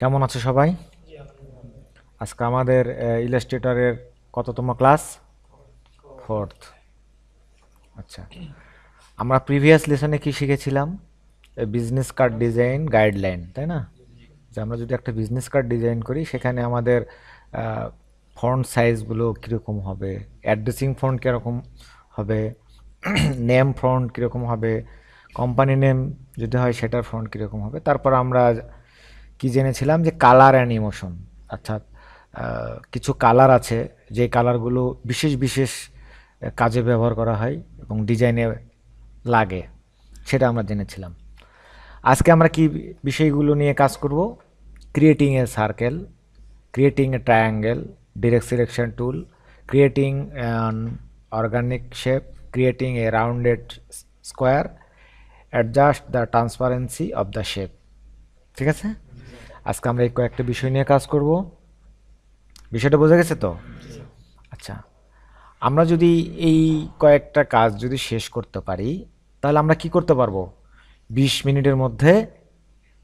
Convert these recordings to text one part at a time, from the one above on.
কেমন আছো সবাই? আজকে আমাদের ইলাস্ট্রেটরের কততম ক্লাস? ফোর্থ। আচ্ছা, আমরা প্রিভিয়াস লেসনে কি শিখেছিলাম? বিজনেস কার্ড ডিজাইন গাইডলাইন, তাই না? যে আমরা যদি একটা বিজনেস কার্ড ডিজাইন করি সেখানে আমাদের ফন্ট সাইজগুলো কীরকম হবে, অ্যাড্রেসিং ফন্ট কীরকম হবে, নেম ফন্ট কীরকম হবে, কোম্পানি নেম যদি হয় সেটার ফন্ট কীরকম হবে। তারপর আমরা কি জেনেছিলাম যে কালার অ্যানিমেশন, অর্থাৎ কিছু কালার আছে যে কালারগুলো বিশেষ বিশেষ কাজে ব্যবহার করা হয় এবং ডিজাইনে লাগে, সেটা আমরা জেনেছিলাম। আজকে আমরা কি বিষয়গুলো নিয়ে কাজ করব? Creating a circle, creating a triangle, direct selection tool, creating an organic shape, creating a rounded square, adjust the transparency of the shape. ঠিক আছে, আজকে আমরা এই কয়েকটা বিষয় নিয়ে কাজ করব। বিষয়টা বোঝা গেছে তো? আচ্ছা, আমরা যদি এই কয়েকটা কাজ যদি শেষ করতে পারি তাহলে আমরা কি করতে পারবো? 20 মিনিটের মধ্যে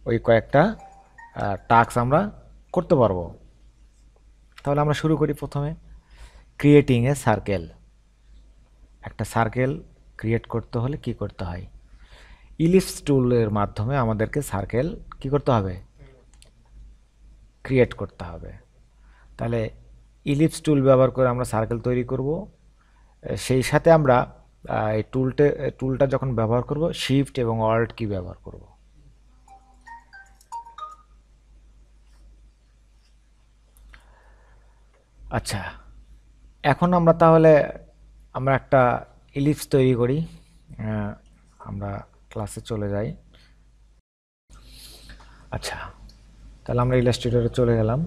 ওই কয়েকটা টাস্ক আমরা করতে পারবো। তাহলে আমরা শুরু করি। প্রথমে ক্রিয়েটিং এ সার্কেল। একটা সার্কেল ক্রিয়েট করতে হলে কি করতে হয়? ইলিপস টুলের মাধ্যমে আমাদেরকে সার্কেল কি করতে হবে? ক্রিয়েট করতে হবে। তাহলে ইলিপস টুল ব্যবহার করে আমরা সার্কেল তৈরি করব। সেই সাথে আমরা এই টুলটা যখন ব্যবহার করব শিফট এবং অল্ট কি ব্যবহার করব। আচ্ছা, এখন আমরা তাহলে আমরা একটা ইলিপস তৈরি করি। আমরা ক্লাসে চলে যাই। আচ্ছা, তাহলে আমরা ইলাস্ট্রেটরে চলে গেলাম।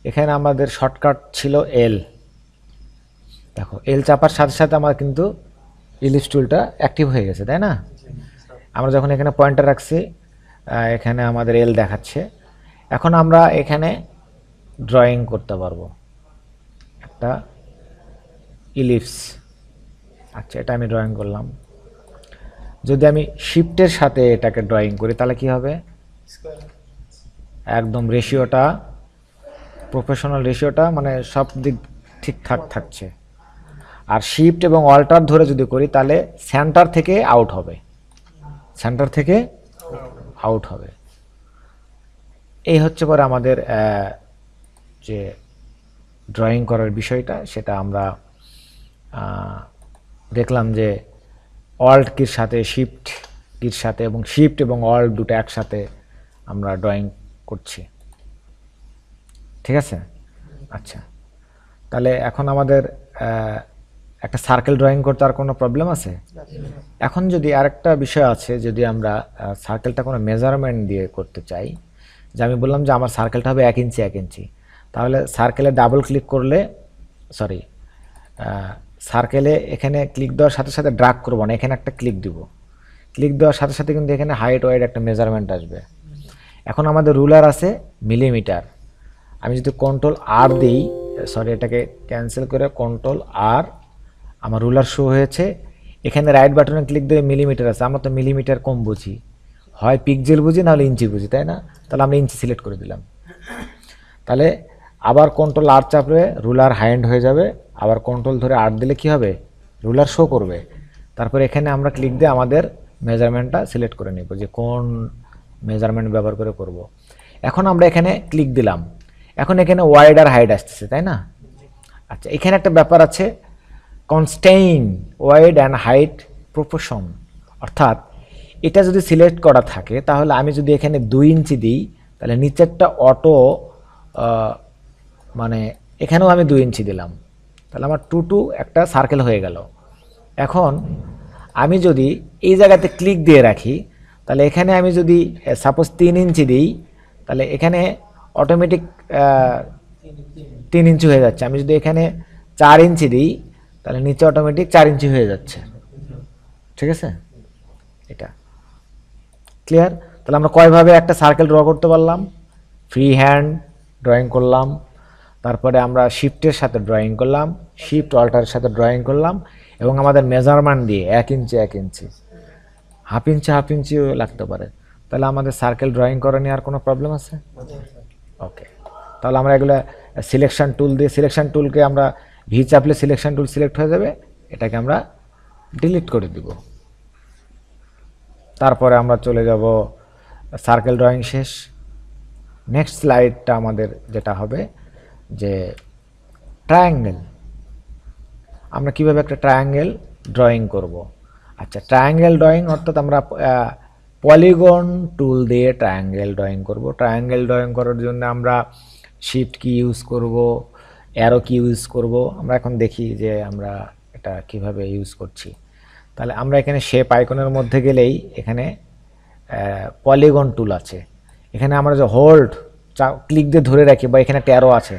এখানে আমাদের শর্টকাট ছিল এল। দেখো, এল চাপার সাথে সাথে আমার কিন্তু ইলিপস টুলটা অ্যাক্টিভ হয়ে গেছে, তাই না? আমরা যখন এখানে পয়েন্টার রাখছি এখানে আমাদের এল দেখাচ্ছে। এখন আমরা এখানে ড্রয়িং করতে পারবো একটা ইলিপস। আচ্ছা, এটা আমি ড্রয়িং করলাম। যদি আমি শিফটের সাথে এটাকে ড্রয়িং করি তাহলে কি হবে? একদম রেশিওটা, প্রফেশনাল রেশিওটা, মানে সব দিক ঠিকঠাক থাকছে। আর শিফট এবং অল্টার ধরে যদি করি তাহলে সেন্টার থেকে আউট হবে, সেন্টার থেকে আউট হবে। এই হচ্ছে পরে আমাদের যে ড্রয়িং করার বিষয়টা, সেটা আমরা দেখলাম যে অল্ট কির সাথে শিফট কির সাথে এবং শিফট এবং অল্ট দুটো একসাথে আমরা ড্রয়িং করছি। ঠিক আছে? আচ্ছা, তাহলে এখন আমাদের একটা সার্কেল ড্রয়িং করতে আর কোনো প্রবলেম আছে? এখন যদি আরেকটা বিষয় আছে, যদি আমরা সার্কেলটা কোনো মেজারমেন্ট দিয়ে করতে চাই, যে আমি বললাম যে আমার সার্কেলটা হবে 1 ইঞ্চি 1 ইঞ্চি, তাহলে সার্কেলে ডাবল ক্লিক করলে, সরি, সার্কেলে এখানে ক্লিক দেওয়ার সাথে সাথে ড্রাগ করবো না, এখানে একটা ক্লিক দিব। ক্লিক দেওয়ার সাথে সাথে কিন্তু এখানে হাইট ওয়াইড একটা মেজারমেন্ট আসবে। এখন আমাদের রুলার আছে মিলিমিটার। আমি যদি কন্ট্রোল আর দিই, সরি, এটাকে ক্যান্সেল করে কন্ট্রোল আর, আমার রুলার শো হয়েছে। এখানে রাইট বাটনে ক্লিক দিয়ে মিলিমিটার আছে। আমরা তো মিলিমিটার কম বুঝি, হয় পিক্সেল বুঝি না হলে ইঞ্চি বুঝি, তাই না? তাহলে আমরা ইঞ্চি সিলেক্ট করে দিলাম। তাহলে আবার কন্ট্রোল আর চাপলে রুলার হ্যান্ড হয়ে যাবে, আবার কন্ট্রোল ধরে আর দিলে কি হবে? রুলার শো করবে। তারপর এখানে আমরা ক্লিক দিয়ে আমাদের মেজারমেন্টটা সিলেক্ট করে নেব যে কোন মেজারমেন্ট ব্যবহার করে করব। এখন আমরা এখানে ক্লিক দিলাম, এখন এখানে ওয়াইড আর হাইট আসতেছে, তাই না? আচ্ছা, এখানে একটা ব্যাপার আছে, কনস্টেইন ওয়াইড অ্যান্ড হাইট প্রপোর্শন, অর্থাৎ এটা যদি সিলেক্ট করা থাকে তাহলে আমি যদি এখানে 2 ইঞ্চি দিই তাহলে নিচেরটা অটো, মানে এখানেও আমি 2 ইঞ্চি দিলাম, তাহলে আমার 2 একটা সার্কেল হয়ে গেল। এখন আমি যদি এই জায়গাতে ক্লিক দিয়ে রাখি তাহলে এখানে আমি যদি সাপোজ 3 ইঞ্চি দিই তাহলে এখানে অটোমেটিক 3 ইঞ্চি হয়ে যাচ্ছে। আমি যদি এখানে 4 ইঞ্চি দিই তাহলে নিচে অটোমেটিক 4 ইঞ্চি হয়ে যাচ্ছে। ঠিক আছে? এটা ক্লিয়ার? তাহলে আমরা কয়ভাবে একটা সার্কেল ড্র করতে পারলাম? ফ্রি হ্যান্ড ড্রয়িং করলাম, তারপরে আমরা শিফটের সাথে ড্রয়িং করলাম, শিফট অল্টারের সাথে ড্রয়িং করলাম, এবং আমাদের মেজারমেন্ট দিয়ে 1 ইঞ্চি 1 ইঞ্চি, হাফ ইঞ্চিও লাগতে পারে। তাহলে আমাদের সার্কেল ড্রয়িং করা নিয়ে আর কোনো প্রবলেম আছে? ওকে, তাহলে আমরা এগুলো সিলেকশন টুল দিয়ে, সিলেকশন টুলকে আমরা ভি চাপলে সিলেকশন টুল সিলেক্ট হয়ে যাবে, এটাকে আমরা ডিলিট করে দিব। তারপরে আমরা চলে যাব সার্কেল ড্রয়িং শেষ। নেক্সট স্লাইডটা আমাদের যেটা হবে যে ট্রায়াঙ্গেল, আমরা কিভাবে একটা ট্রায়াঙ্গেল ড্রয়িং করব। আচ্ছা, ট্রায়াঙ্গেল ড্রয়িং অর্থাৎ আমরা পলিগন টুল দিয়ে ট্রায়াঙ্গেল ড্রয়িং করব। ট্রায়াঙ্গেল ড্রয়িং করার জন্য আমরা শিফট কি ইউজ করব, অ্যারো কি ইউজ করব। আমরা এখন দেখি যে আমরা এটা কিভাবে ইউজ করছি। তাহলে আমরা এখানে শেপ আইকনের মধ্যে গেলেই এখানে পলিগন টুল আছে। এখানে আমরা যে হোল্ড ক্লিক দিয়ে ধরে রাখি, বা এখানে একটা অ্যারো আছে,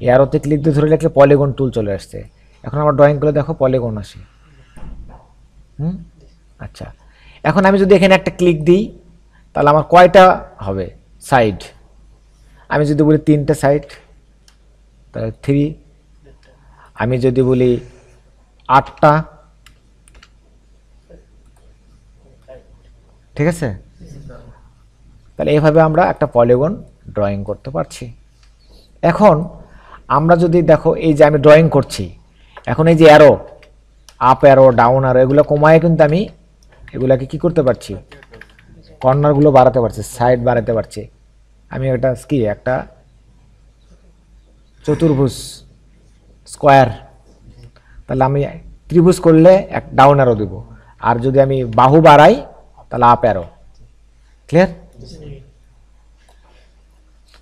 অ্যারোতে ক্লিক দিয়ে ধরে রাখলে পলিগন টুল চলে আসছে। এখন আমরা ড্রয়িং করে দেখো পলিগন আসে। আচ্ছা, এখন আমি যদি এখানে একটা ক্লিক দিই তাহলে আমার কয়টা হবে সাইড? আমি যদি বলি 3টে সাইড তাহলে 3, আমি যদি বলি 8টা, ঠিক আছে? তাহলে এইভাবে আমরা একটা পলিগন ড্রয়িং করতে পারছি। এখন আমরা যদি দেখো এই যে আমি ড্রয়িং করছি, এখন এই যে arrow, up arrow, down arrow, এগুলো কমায় কিন্তু আমি এগুলাকে কি করতে পারছি, কর্নারগুলো বাড়াতে পারছি, সাইড বাড়াতে পারছি। আমি এটা কি একটা চতুর্ভুজ স্কোয়ার, তাহলে আমি ত্রিভুজ করলে এক ডাউন অ্যারো দেব, আর যদি আমি বাহু বাড়াই তাহলে আপ অ্যারো। ক্লিয়ার?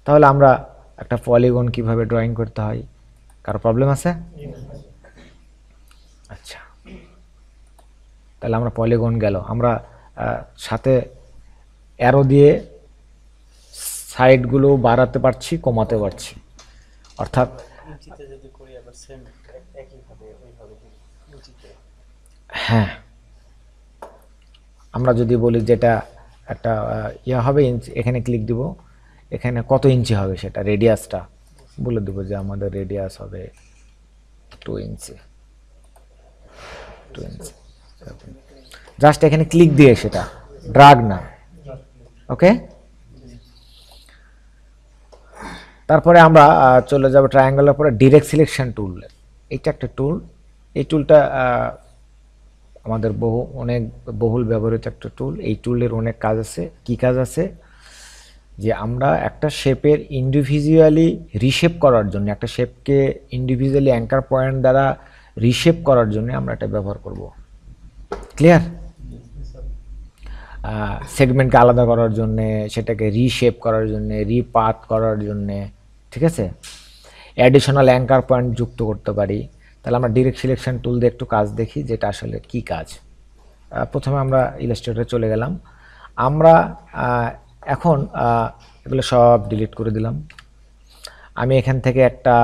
তাহলে আমরা একটা পলিগন কিভাবে ড্রয়িং করতে হয়, কারো প্রবলেম আছে? আচ্ছা, তাহলে আমরা পলিগন গেল, আমরা সাথে অ্যারো দিয়ে সাইডগুলো বাড়াতে পারছি, কমাতে পারছি। অর্থাৎ হ্যাঁ, আমরা যদি বলি যেটা একটা ইয়ে হবে, এখানে ক্লিক দিব, এখানে কত ইঞ্চি হবে সেটা রেডিয়াসটা বলে দেবো, যে আমাদের রেডিয়াস হবে 2 ইঞ্চি। জাস্ট এখানে ক্লিক দিয়ে, সেটা ড্রাগ না। ওকে, তারপরে আমরা চলে যাব ট্রায়াঙ্গেলের পরে ডিরেক্ট সিলেকশন টুল। এইটা একটা টুল, এই টুলটা আমাদের অনেক বহুল ব্যবহৃত একটা টুল। এই টুলের অনেক কাজ আছে। কি কাজ আছে? যে আমরা একটা শেপের ইন্ডিভিজুয়ালি রিশেপ করার জন্য, একটা শেপকে ইন্ডিভিজুয়ালি অ্যাঙ্কার পয়েন্ট দ্বারা রিশেপ করার জন্য আমরা এটা ব্যবহার করব। ক্লিয়ার? সেগমেন্টকে আলাদা করার জন্যে, সেটাকে রিশেপ করার জন্যে, রিপাথ করার জন্যে, ঠিক আছে? অ্যাডিশনাল অ্যাঙ্কার পয়েন্ট যুক্ত করতে পারি। তাহলে আমরা ডিরেক্ট সিলেকশন টুল দিয়ে একটু কাজ দেখি, যেটা আসলে কি কাজ। প্রথমে আমরা ইলাস্ট্রেটরে চলে গেলাম। আমরা এখন এগুলো সব ডিলিট করে দিলাম। আমি এখান থেকে একটা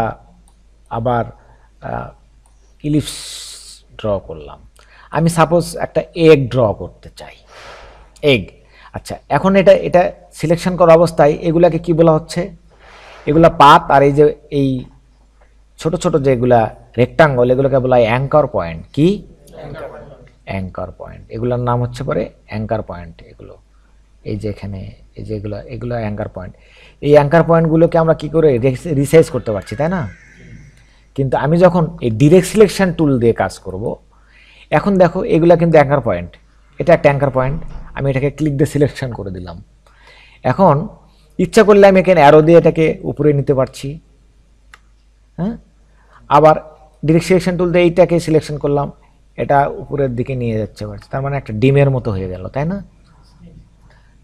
আবার ইলিপস ড্র করলাম। আমি সাপোজ একটা এগ ড্র করতে চাই, এগ। আচ্ছা, এখন এটা সিলেকশন করা অবস্থায় এগুলাকে কি বলা হচ্ছে? এগুলা পাত, আর এই যে এই ছোট ছোট যেগুলা রেক্টাঙ্গল, এগুলোকে বলা হয় অ্যাঙ্কার পয়েন্ট। কি? Anchor point. এগুলোর নাম হচ্ছে পরে অ্যাঙ্কার পয়েন্ট। এগুলো এই যে এখানে এই যে এগুলো অ্যাঙ্কার পয়েন্ট। এই অ্যাঙ্কার পয়েন্টগুলোকে আমরা কি করে রিসাইজ করতে পারছি, তাই না? কিন্তু আমি যখন এই ডিরেক্ট সিলেকশন টুল দিয়ে কাজ করব, এখন দেখো এগুলা কিন্তু অ্যাঙ্কার পয়েন্ট। এটা একটা অ্যাঙ্কার পয়েন্ট, আমি এটাকে ক্লিক দিয়ে সিলেকশন করে দিলাম। এখন ইচ্ছা করলে আমি এখানে অ্যারো দিয়ে এটাকে উপরে নিতে পারছি। হ্যাঁ, আবার ডিরেক্ট সিলেকশন টুল দিয়ে এইটাকে সিলেকশন করলাম, এটা উপরের দিকে নিয়ে যাচ্ছে পারছি। তার মানে একটা ডিমের মতো হয়ে গেল, তাই না?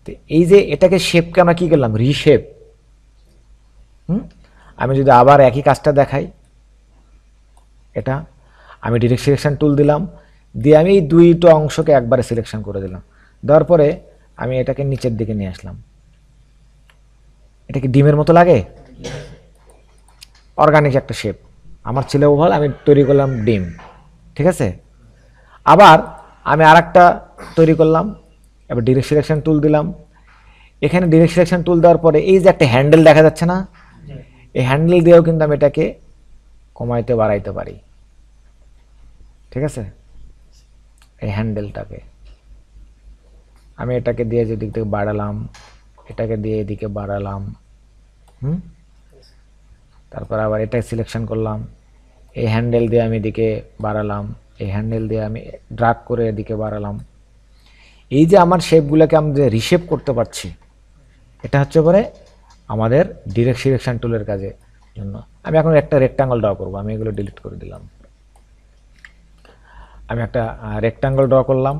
তো এই যে এটাকে শেপকে আমরা কি করলাম? রিশেপ। আমি যদি আবার একই কাজটা দেখাই, এটা আমি ডিরেক্ট সিলেকশন টুল দিলাম, দিয়ে আমি এই দুইটা অংশকে একবারে সিলেকশন করে দিলাম। দেওয়ার পরে আমি এটাকে নিচের দিকে নিয়ে আসলাম। এটা কি ডিমের মতো লাগে? অর্গানিক একটা শেপ। আমার ছেলে ওভাল, আমি তৈরি করলাম ডিম, ঠিক আছে? আবার আমি আরেকটা তৈরি করলাম, এবার ডিরেক্ট সিলেকশন টুল দিলাম। এখানে ডিরেক্ট সিলেকশন টুল দেওয়ার পরে এই যে একটা হ্যান্ডেল দেখা যাচ্ছে না, এই হ্যান্ডেল দিয়েও কিন্তু আমি এটাকে কমাইতে বাড়াইতে পারি, ঠিক আছে? এই হ্যান্ডেলটাকে আমি এটাকে দিয়ে যেদিক থেকে বাড়ালাম, এটাকে দিয়ে এদিকে বাড়ালাম, তারপর আবার এটা সিলেকশন করলাম, এই হ্যান্ডেল দিয়ে আমি এদিকে বাড়ালাম, এই হ্যান্ডেল দিয়ে আমি ড্রাগ করে এদিকে বাড়ালাম। এই যে আমার শেপগুলোকে আমি যে রিশেপ করতে পারছি, এটা হচ্ছে পরে আমাদের ডিরেক্ট সিলেকশন টুলের কাজে জন্য। আমি এখন একটা রেক্টাঙ্গল ড্র করবো, আমি এগুলো ডিলিট করে দিলাম। আমি একটা রেক্টাঙ্গল ড্র করলাম,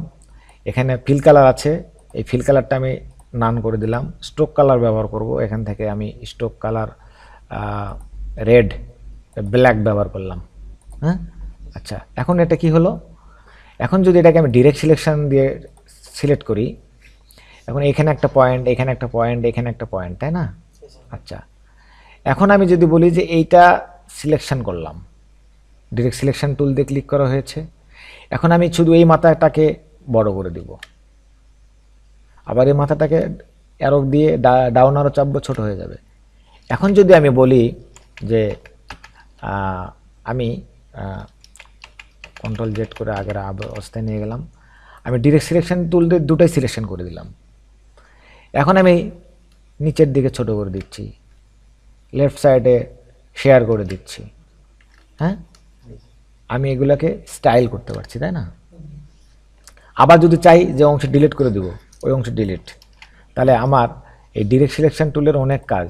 এখানে ফিল কালার আছে, এই ফিল কালারটা আমি নান করে দিলাম। স্ট্রোক কালার ব্যবহার করব, এখান থেকে আমি স্ট্রোক কালার রেড ব্ল্যাক ব্যবহার করলাম। হ্যাঁ, আচ্ছা, এখন এটা কি হলো, এখন যদি এটাকে আমি ডিরেক্ট সিলেকশন দিয়ে সিলেক্ট করি, এখন এখানে একটা পয়েন্ট, এখানে একটা পয়েন্ট, এখানে একটা পয়েন্ট, তাই না? আচ্ছা, এখন আমি যদি বলি যে এইটা সিলেকশন করলাম, ডিরেক্ট সিলেকশন টুল দিয়ে ক্লিক করা হয়েছে, এখন আমি শুধু এই মাথাটাকে বড় করে দিব, আবার এই মাথাটাকে অ্যারো দিয়ে ডাউন আরো চাপবো, ছোট হয়ে যাবে। এখন যদি আমি বলি যে আমি কন্ট্রোল জেড করে আগের অবস্থায় নিয়ে গেলাম, আমি ডিরেক্ট সিলেকশন টুল দিয়ে দুটাই সিলেকশন করে দিলাম। এখন আমি নিচের দিকে ছোট করে দিচ্ছি, লেফট সাইডে শেয়ার করে দিচ্ছি। হ্যাঁ, আমি এগুলাকে স্টাইল করতে পারছি, তাই না? আবার যদি চাই যে অংশ ডিলিট করে দেব, ওই অংশ ডিলিট। তাহলে আমার এই ডিরেক্ট সিলেকশন টুলের অনেক কাজ,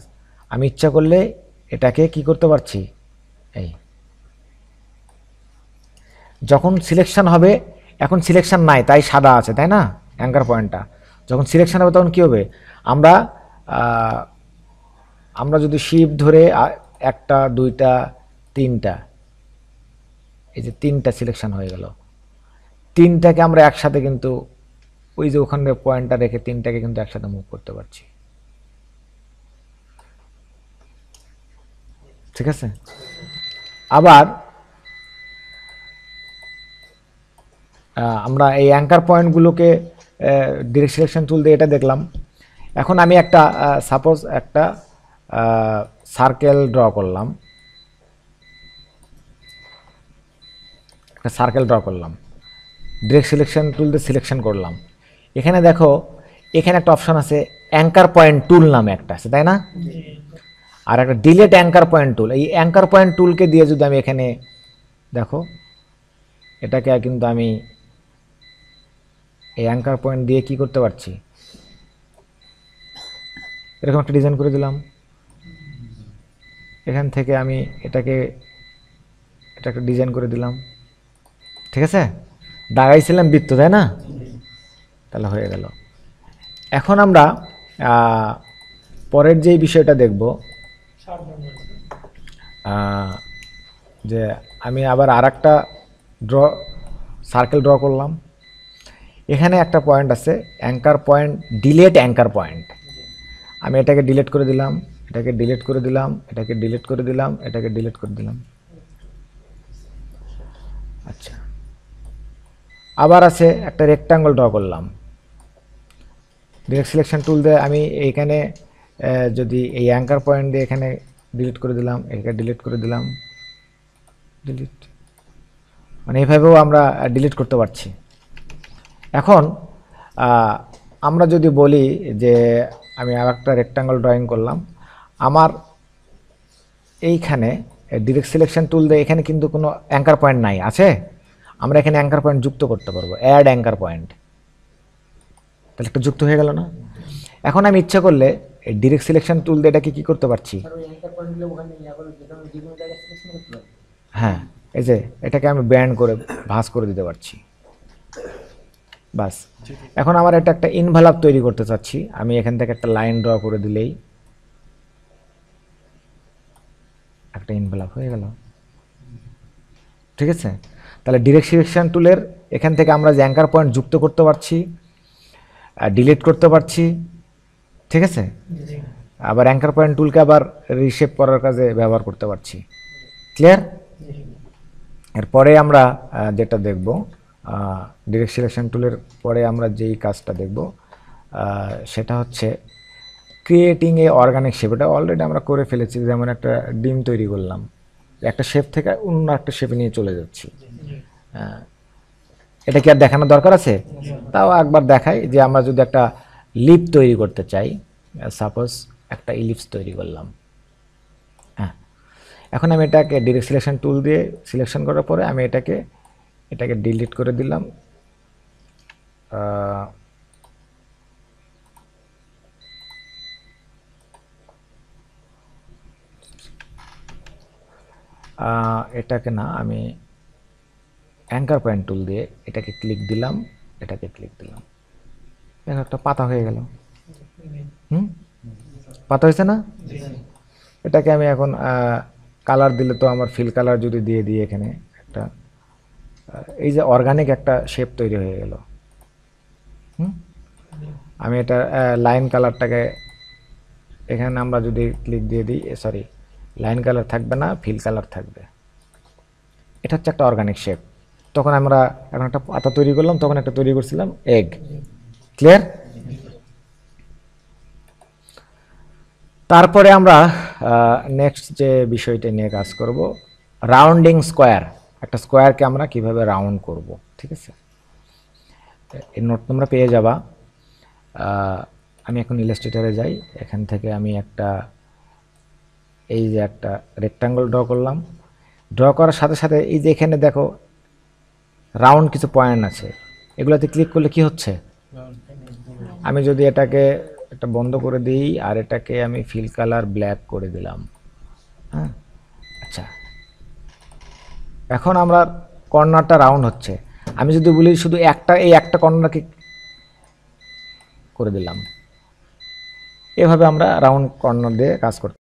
আমি ইচ্ছা করলে এটাকে কি করতে পারছি, এই যখন সিলেকশন হবে, এখন সিলেকশন নাই তাই সাদা আছে, তাই না? অ্যাঙ্কার পয়েন্টটা যখন সিলেকশন হবে তখন কি হবে, আমরা যদি শিফট ধরে একটা দুইটা তিনটা, এই যে তিনটা সিলেকশন হয়ে গেল, তিনটাকে আমরা একসাথে কিন্তু ওই যে ওখানে পয়েন্টটা রেখে তিনটাকে কিন্তু একসাথে মুভ করতে পারছি, ঠিক আছে? আবার আমরা এই অ্যাঙ্কার পয়েন্টগুলোকে ডিরেক্ট সিলেকশন টুল দিয়ে এটা দেখলাম। এখন আমি একটা সাপোজ একটা সার্কেল ড্র করলাম, একটা সার্কেল ড্র করলাম, ডিরেক্ট সিলেকশন টুল দিয়ে সিলেকশন করলাম। এখানে দেখো, এখানে একটা অপশন আছে অ্যাঙ্কার পয়েন্ট টুল নামে একটা আছে, তাই না? আর একটা ডিলেট অ্যাঙ্কার পয়েন্ট টুল। এই অ্যাঙ্কার পয়েন্ট টুলকে দিয়ে যদি আমি এখানে দেখো, এটাকে কিন্তু আমি এই অ্যাঙ্কার পয়েন্ট দিয়ে কি করতে পারছি, এরকম একটা ডিজাইন করে দিলাম। এখান থেকে আমি এটা একটা ডিজাইন করে দিলাম, ঠিক আছে? দাগাইছিলাম বৃত্ত, তাই না? তাহলে হয়ে গেল। এখন আমরা পরের যে বিষয়টা দেখব, যে আমি আবার আরেকটা সার্কেল ড্র করলাম। এখানে একটা পয়েন্ট আছে anchor point, delete anchor point. আমি এটাকে ডিলিট করে দিলাম, এটাকে ডিলিট করে দিলাম, এটাকে ডিলিট করে দিলাম, এটাকে ডিলিট করে দিলাম। আচ্ছা, আবার আছে একটা রেক্টাঙ্গল ড্র করলাম, ডিরেক্ট সিলেকশন টুল দিয়ে আমি এইখানে যদি এই অ্যাঙ্কার পয়েন্ট দিয়ে এখানে ডিলিট করে দিলাম, এখানে ডিলিট করে দিলাম, ডিলিট, মানে এইভাবেও আমরা ডিলিট করতে পারছি। এখন আমরা যদি বলি যে আমি আর একটা রেক্টাঙ্গল ড্রয়িং করলাম, আমার এইখানে ডিরেক্ট সিলেকশন টুল দিয়ে এখানে কিন্তু কোনো অ্যাঙ্কার পয়েন্ট নাই, আছে? আমরা এখানে অ্যাঙ্কার পয়েন্ট যুক্ত করতে পারবো, অ্যাড অ্যাঙ্কার পয়েন্ট, তাহলে একটা যুক্ত হয়ে গেল না? এখন আমি ইচ্ছা করলে এই ডিরেক্ট সিলেকশন টুল দিয়ে এটাকে কি করতে পারছি, হ্যাঁ, এই যে এটাকে আমি ব্যান্ড করে ভাঁজ করে দিতে পারছি, বাস। এখন আমার এটা একটা ইনভেলপ তৈরি করতে চাচ্ছি, আমি এখান থেকে একটা লাইন ড্র করে দিলেই একটা ইনভেলপ হয়ে গেল, ঠিক আছে? তাহলে ডিরেক্ট সিলেকশন টুলের এখান থেকে আমরা যে অ্যাঙ্কার পয়েন্ট যুক্ত করতে পারছি, ডিলিট করতে পারছি, ঠিক আছে? আবার অ্যাঙ্কার পয়েন্ট টুলকে আবার রিশেপ করার কাজে ব্যবহার করতে পারছি। ক্লিয়ার? এরপরে আমরা যেটা দেখব, ডিরেক্ট সিলেকশন টুলের পরে আমরা যেই কাজটা দেখব সেটা হচ্ছে ক্রিয়েটিং এ অর্গানিক শেপ। এটা অলরেডি আমরা করে ফেলেছি, যেমন একটা ডিম তৈরি করলাম, একটা শেপ থেকে অন্য একটা শেপে নিয়ে চলে যাচ্ছি। এটা কি আর দেখানোর দরকার আছে? তাও একবার দেখাই যে আমরা যদি একটা লিপ তৈরি করতে চাই, সাপোজ একটা ইলিপস তৈরি করলাম, এখন আমি এটাকে ডিরেক্ট সিলেকশন টুল দিয়ে সিলেকশন করার পরে আমি এটাকে ডিলিট করে দিলাম। এটাকে না, আমি অ্যাঙ্কার পয়েন্ট টুল দিয়ে এটাকে ক্লিক দিলাম, এটাকে ক্লিক দিলাম, একটা পাতা হয়ে গেল। পাতা হয়েছে না? এটাকে আমি এখন কালার দিলে তো আমার ফিল কালার যদি দিয়ে দিই এখানে একটা, এই যে অর্গানিক একটা শেপ তৈরি হয়ে গেল। আমি এটা লাইন কালারটাকে এখানে আমরা যদি ক্লিক দিয়ে দিই, সরি লাইন কালার থাকবে না, ফিল কালার থাকবে। এটা হচ্ছে একটা অর্গানিক শেপ। তখন আমরা এখন একটা পাতা তৈরি করলাম, তখন একটা তৈরি করছিলাম এগ। ক্লিয়ার? তারপরে আমরা নেক্সট যে বিষয়টা নিয়ে কাজ করব, রাউন্ডিং স্কোয়ার। একটা স্কোয়ারকে আমরা কিভাবে রাউন্ড করব, ঠিক আছে? এই নোট তোমরা পেয়ে যাবা। আমি এখন ইলাস্ট্রেটরে যাই, এখান থেকে আমি এই যে একটা রেক্টাঙ্গল ড্র করলাম। ড্র করার সাথে সাথে এই যে এখানে দেখো রাউন্ড কিছু পয়েন্ট আছে, এগুলোতে ক্লিক করলে কি হচ্ছে? আমি যদি এটাকে এটা বন্ধ করে দিই আর এটাকে আমি ফিল কালার ব্ল্যাক করে দিলাম, হ্যাঁ, আচ্ছা, এখন আমরা কর্নারটা রাউন্ড হচ্ছে। আমি যদি বলি শুধু এই একটা কর্নারকে করে দিলাম, এভাবে আমরা রাউন্ড কর্নার দিয়ে কাজ করতে